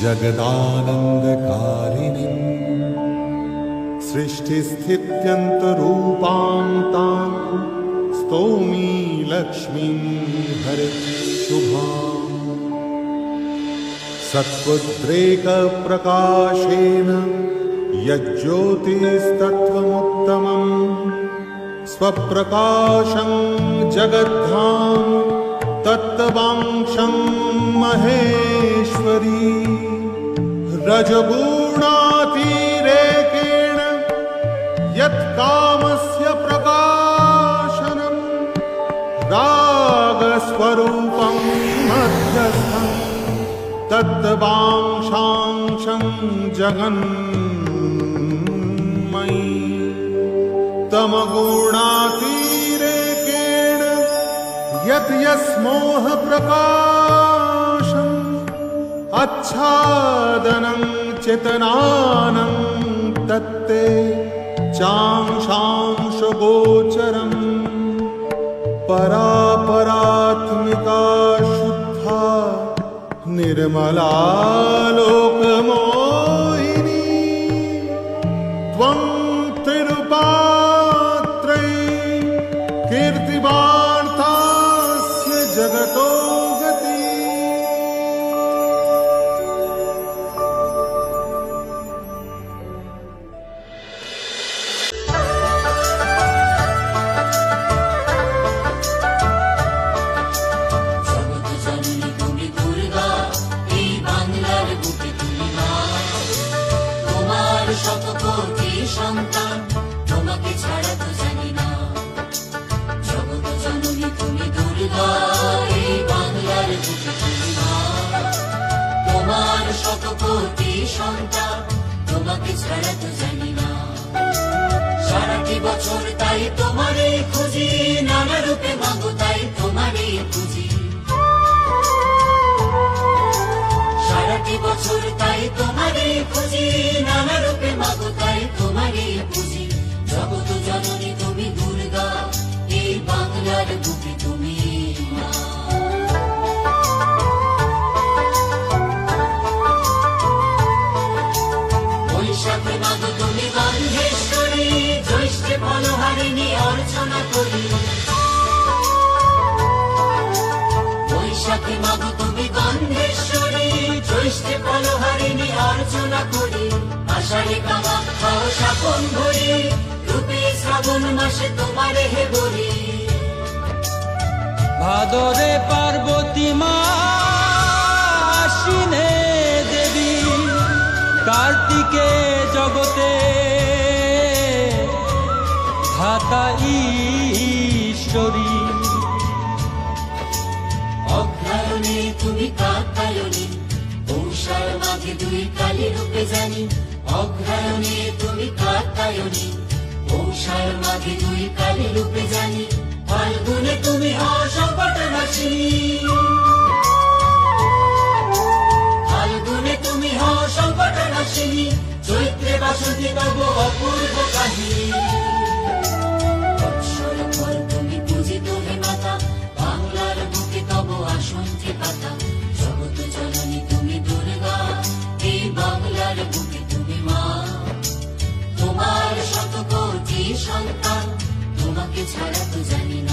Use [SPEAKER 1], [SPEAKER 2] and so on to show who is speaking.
[SPEAKER 1] जगदानन्दकारिणीं सृष्टिस्थित्यन्तरूपां तां स्तौमि लक्ष्मीं हरिशुभाम्। सत्पुद्रेकप्रकाशेन यज्ज्योतिस्तत्त्वमुत्तमम् स्वप्रकाशं जगद्धाम तत्त्वांशं महेश्वरी। रजगुणातिरेकेण यत्कामस्य प्रकाशनं रागस्वरूपं मध्यस्थं तत्त्वांशांशं जगन्मयी। तमगुणातिरेकेण यत् यस्मोह प्रकाशम् आच्छादनं चेतनानं तत्ते चांशांशगोचरम्। परापरात्मिका शुद्धा निर्मला लोकमोहिनी त्वं कीर्तिवार्तास्य जगतो गति।
[SPEAKER 2] জগৎ জননী তুমি দুর্গা, এই বাংলার বুকে তুমি মা। তোমার শত কোটি সন্তান, তোমাকে ছাড়া তো জানি না। জগৎ জননী তুমি দুর্গা, এই বাংলার বুকে তুমি মা। তোমার শত কোটি সন্তান, তোমাকে ছাড়া তো জানি না। সারাটি বছর তাই তোমারে খুঁজি, নানা রূপে মাগো তাই তোমারে খুঁজি। সারাটি বছর তাই তোমারে খুঁজি, নানা রূপে মাগো তাই তোমারে খুঁজি। জগৎ জননী তুমি দুর্গা, এই বাংলার বুকে তুমি মা। বৈশাখে মাগো তুমি গন্ধেশ্বরী, জ্যৈষ্ঠে ফলহারিণী অর্চনা করি। বৈশাখে মাগো তুমি গন্ধেশ্বরী, জ্যৈষ্ঠে ফলহারিণী অর্চনা করি। আষাঢ়ে কামাখ্যা ও শাকন ভরি, রূপে শ্রাবণ মাসে তোমারে হে বলি।
[SPEAKER 3] ভাদরে পার্বতী মা, আশ্বিনে দেবী, কার্তিকে জগতে ধাতা ঈশ্বরী।
[SPEAKER 2] অগ্রহায়ণে তুমি কাত্যায়নী, পৌষার মাঘে দুই কালী রূপে জানি। অগ্রহায়ণে তুমি কাত্যায়নী, পৌষার মাঘে দুই কালী রূপে জানি। ফাল্গুনে তুমি সংকটনাশিনী, ফাল্গুনে তুমি সংকটনাশিনী। চৈত্রে বাসন্তী তব অপূর্ব কাহিনী। বৎসর পর তুমি পূজিত হে মাতা, বাংলার বুকে তব আসন যে পাতা। জগৎ জননী তুমি দুর্গা, এই বাংলার বুকে তুমি মা। তোমার শত কোটি সন্তান, তোমাকে ছাড়া তো জানি না।